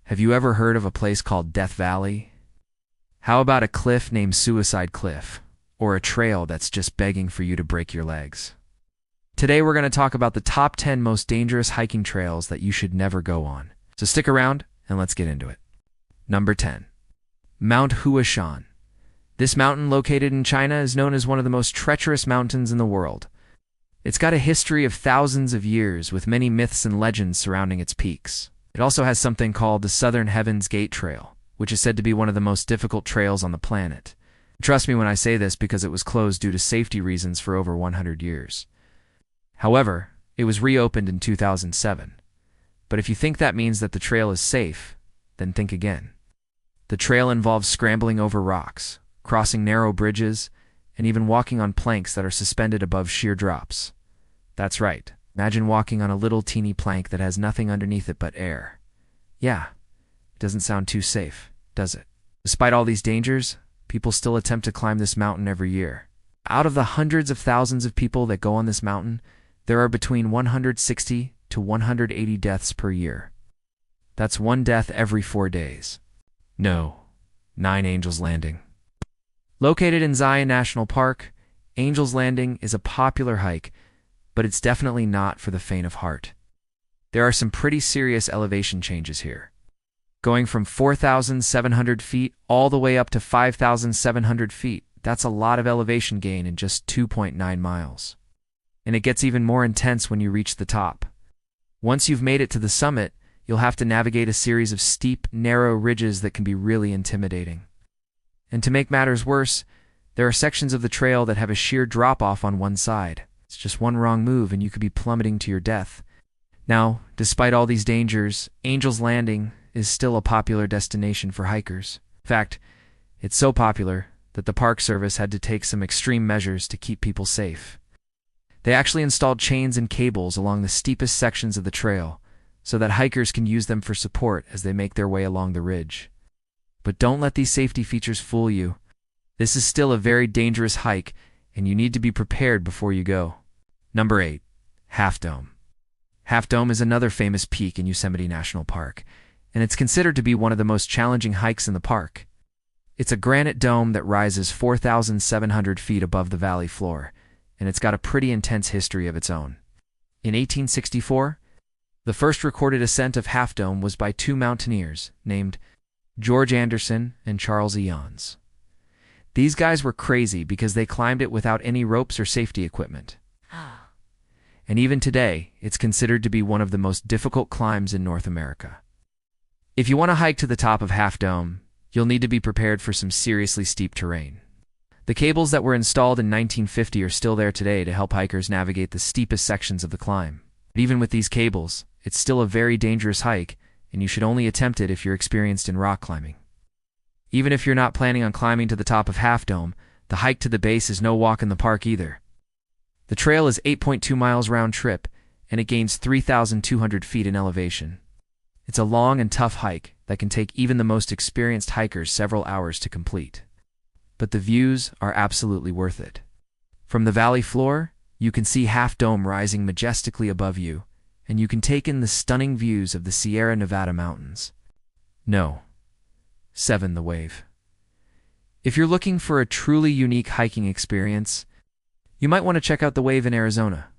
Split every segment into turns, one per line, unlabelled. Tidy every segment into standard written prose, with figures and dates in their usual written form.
Have you ever heard of a place called Death Valley? How about a cliff named Suicide Cliff, or a trail that's just begging for you to break your legs? Today we're going to talk about the top 10 most dangerous hiking trails that you should never go on. So stick around and let's get into it. Number 10. Mount Shan. This mountain, located in China, is known as one of the most treacherous mountains in the world. It's got a history of thousands of years, with many myths and legends surrounding its peaks. It also has something called the Southern Heaven's Gate Trail, which is said to be one of the most difficult trails on the planet. Trust me when I say this, because it was closed due to safety reasons for over 100 years. However, it was reopened in 2007. But if you think that means that the trail is safe, then think again. The trail involves scrambling over rocks, crossing narrow bridges, and even walking on planks that are suspended above sheer drops. That's right. Imagine walking on a little teeny plank that has nothing underneath it but air. Yeah, it doesn't sound too safe, does it? Despite all these dangers, people still attempt to climb this mountain every year. Out of the hundreds of thousands of people that go on this mountain, there are between 160 to 180 deaths per year. That's one death every 4 days. No, 9 Angels Landing. Located in Zion National Park, Angels Landing is a popular hike, but it's definitely not for the faint of heart. There are some pretty serious elevation changes here. Going from 4,700 feet all the way up to 5,700 feet, that's a lot of elevation gain in just 2.9 miles. And it gets even more intense when you reach the top. Once you've made it to the summit, you'll have to navigate a series of steep, narrow ridges that can be really intimidating. And to make matters worse, there are sections of the trail that have a sheer drop-off on one side. It's just one wrong move and you could be plummeting to your death. Now, despite all these dangers, Angels Landing is still a popular destination for hikers. In fact, it's so popular that the Park Service had to take some extreme measures to keep people safe. They actually installed chains and cables along the steepest sections of the trail so that hikers can use them for support as they make their way along the ridge. But don't let these safety features fool you. This is still a very dangerous hike, and you need to be prepared before you go. Number 8. Half Dome. Half Dome is another famous peak in Yosemite National Park, and it's considered to be one of the most challenging hikes in the park. It's a granite dome that rises 4,700 feet above the valley floor, and it's got a pretty intense history of its own. In 1864, the first recorded ascent of Half Dome was by 2 mountaineers named George Anderson and Charles Eons. These guys were crazy because they climbed it without any ropes or safety equipment. And even today, it's considered to be one of the most difficult climbs in North America. If you want to hike to the top of Half Dome, you'll need to be prepared for some seriously steep terrain. The cables that were installed in 1950 are still there today to help hikers navigate the steepest sections of the climb. But even with these cables, it's still a very dangerous hike, and you should only attempt it if you're experienced in rock climbing. Even if you're not planning on climbing to the top of Half Dome, the hike to the base is no walk in the park either. The trail is 8.2 miles round trip, and it gains 3,200 feet in elevation. It's a long and tough hike that can take even the most experienced hikers several hours to complete. But the views are absolutely worth it. From the valley floor, you can see Half Dome rising majestically above you, and you can take in the stunning views of the Sierra Nevada mountains. No. 7. The Wave. If you're looking for a truly unique hiking experience, you might want to check out the Wave in Arizona.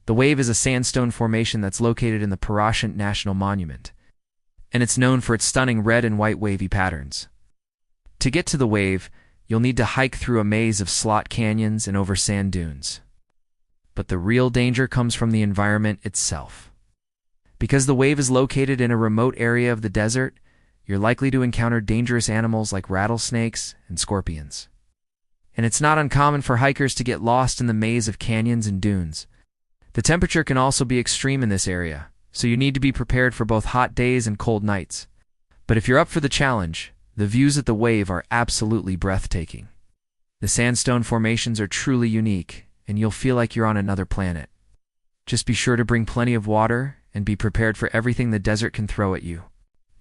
The Wave is a sandstone formation that's located in the Parashant National Monument, and it's known for its stunning red and white wavy patterns. To get to the Wave, you'll need to hike through a maze of slot canyons and over sand dunes. But the real danger comes from the environment itself. Because the Wave is located in a remote area of the desert, you're likely to encounter dangerous animals like rattlesnakes and scorpions. And it's not uncommon for hikers to get lost in the maze of canyons and dunes. The temperature can also be extreme in this area, so you need to be prepared for both hot days and cold nights. But if you're up for the challenge, the views at the Wave are absolutely breathtaking. The sandstone formations are truly unique, and you'll feel like you're on another planet. Just be sure to bring plenty of water and be prepared for everything the desert can throw at you.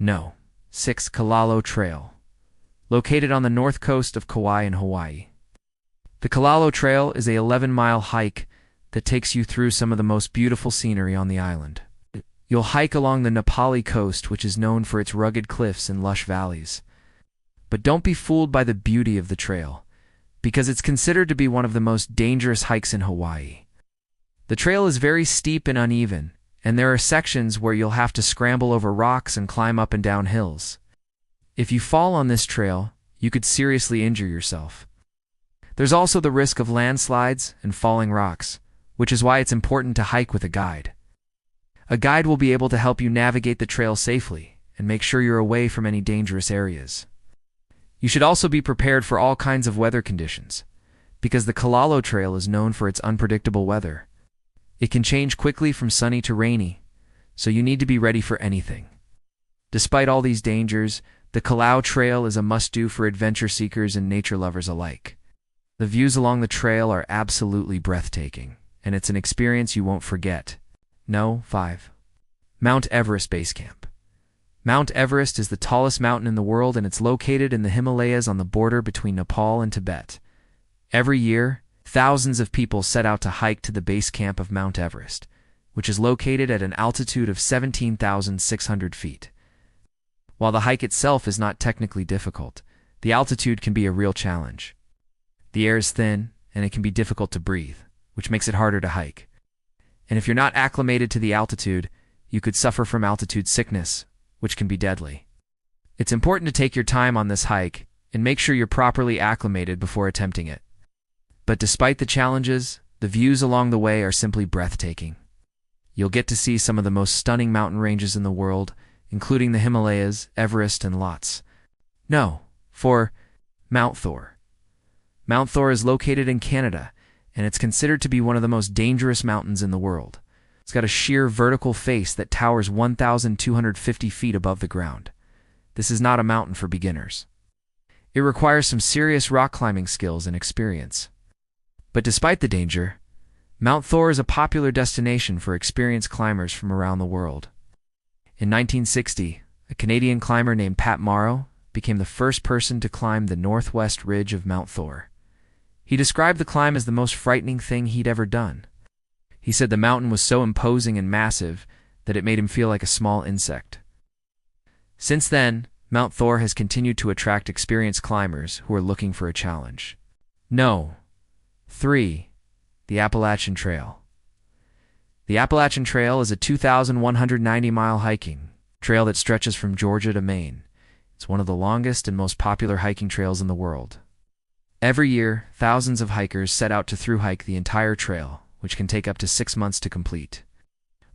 No. 6. Kalalau Trail. Located on the north coast of Kauai in Hawaii. The Kalalau Trail is a 11-mile hike that takes you through some of the most beautiful scenery on the island. You'll hike along the Nepali coast, which is known for its rugged cliffs and lush valleys. But don't be fooled by the beauty of the trail, because it's considered to be one of the most dangerous hikes in Hawaii. The trail is very steep and uneven, and there are sections where you'll have to scramble over rocks and climb up and down hills. If you fall on this trail, you could seriously injure yourself. There's also the risk of landslides and falling rocks, which is why it's important to hike with a guide. A guide will be able to help you navigate the trail safely and make sure you're away from any dangerous areas. You should also be prepared for all kinds of weather conditions, because the Kalalau Trail is known for its unpredictable weather. It can change quickly from sunny to rainy, so you need to be ready for anything. Despite all these dangers, the Kalalau Trail is a must-do for adventure seekers and nature lovers alike. The views along the trail are absolutely breathtaking, and it's an experience you won't forget. No. 5. Mount Everest Base Camp. Mount Everest is the tallest mountain in the world, and it's located in the Himalayas on the border between Nepal and Tibet. Every year, thousands of people set out to hike to the base camp of Mount Everest, which is located at an altitude of 17,600 feet. While the hike itself is not technically difficult, the altitude can be a real challenge. The air is thin, and it can be difficult to breathe, which makes it harder to hike. And if you're not acclimated to the altitude, you could suffer from altitude sickness, which can be deadly. It's important to take your time on this hike and make sure you're properly acclimated before attempting it. But despite the challenges, the views along the way are simply breathtaking. You'll get to see some of the most stunning mountain ranges in the world, including the Himalayas, Everest, and Lhotse. No. 4. Mount Thor. Mount Thor is located in Canada, and it's considered to be one of the most dangerous mountains in the world. It's got a sheer vertical face that towers 1,250 feet above the ground. This is not a mountain for beginners. It requires some serious rock climbing skills and experience. But despite the danger, Mount Thor is a popular destination for experienced climbers from around the world. In 1960, a Canadian climber named Pat Morrow became the first person to climb the northwest ridge of Mount Thor. He described the climb as the most frightening thing he'd ever done. He said the mountain was so imposing and massive that it made him feel like a small insect. Since then, Mount Thor has continued to attract experienced climbers who are looking for a challenge. No. 3. The Appalachian Trail. The Appalachian Trail is a 2,190-mile hiking trail that stretches from Georgia to Maine. It's one of the longest and most popular hiking trails in the world. Every year, thousands of hikers set out to thru-hike the entire trail, which can take up to 6 months to complete.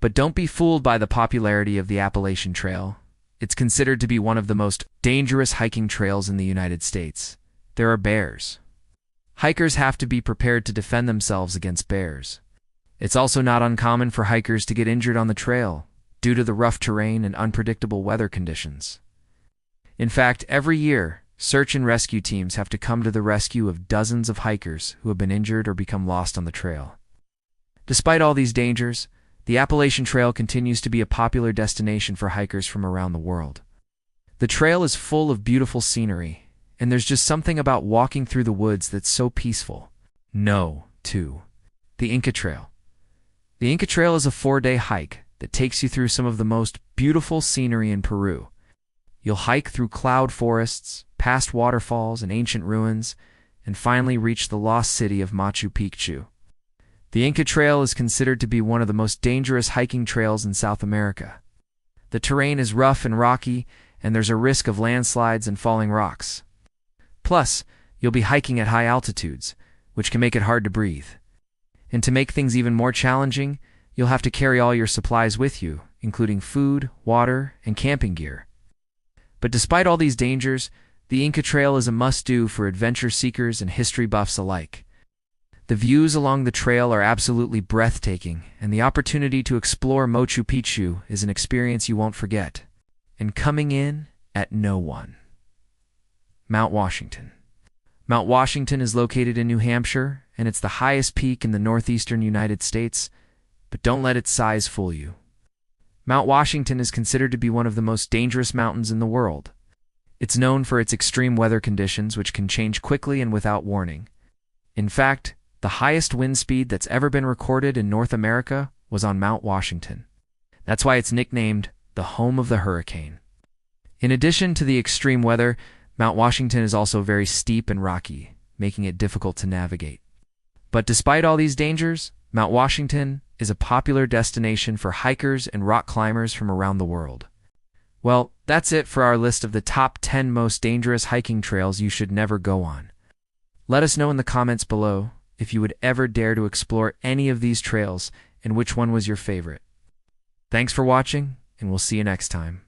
But don't be fooled by the popularity of the Appalachian Trail. It's considered to be one of the most dangerous hiking trails in the United States. There are bears. Hikers have to be prepared to defend themselves against bears. It's also not uncommon for hikers to get injured on the trail due to the rough terrain and unpredictable weather conditions. In fact, every year, search and rescue teams have to come to the rescue of dozens of hikers who have been injured or become lost on the trail. Despite all these dangers, the Appalachian Trail continues to be a popular destination for hikers from around the world. The trail is full of beautiful scenery, and there's just something about walking through the woods that's so peaceful. No. 2. The Inca Trail. The Inca Trail is a 4-day hike that takes you through some of the most beautiful scenery in Peru. You'll hike through cloud forests, past waterfalls and ancient ruins, and finally reach the lost city of Machu Picchu. The Inca Trail is considered to be one of the most dangerous hiking trails in South America. The terrain is rough and rocky, and there's a risk of landslides and falling rocks. Plus, you'll be hiking at high altitudes, which can make it hard to breathe. And to make things even more challenging, you'll have to carry all your supplies with you, including food, water, and camping gear. But despite all these dangers, the Inca Trail is a must-do for adventure seekers and history buffs alike. The views along the trail are absolutely breathtaking, and the opportunity to explore Machu Picchu is an experience you won't forget. And coming in at No. 1. Mount Washington. Mount Washington is located in New Hampshire, and it's the highest peak in the northeastern United States, but don't let its size fool you. Mount Washington is considered to be one of the most dangerous mountains in the world. It's known for its extreme weather conditions, which can change quickly and without warning. In fact, the highest wind speed that's ever been recorded in North America was on Mount Washington. That's why it's nicknamed the home of the hurricane. In addition to the extreme weather, Mount Washington is also very steep and rocky, making it difficult to navigate. But despite all these dangers, Mount Washington is a popular destination for hikers and rock climbers from around the world. Well, that's it for our list of the top 10 most dangerous hiking trails you should never go on. Let us know in the comments below if you would ever dare to explore any of these trails and which one was your favorite. Thanks for watching, and we'll see you next time.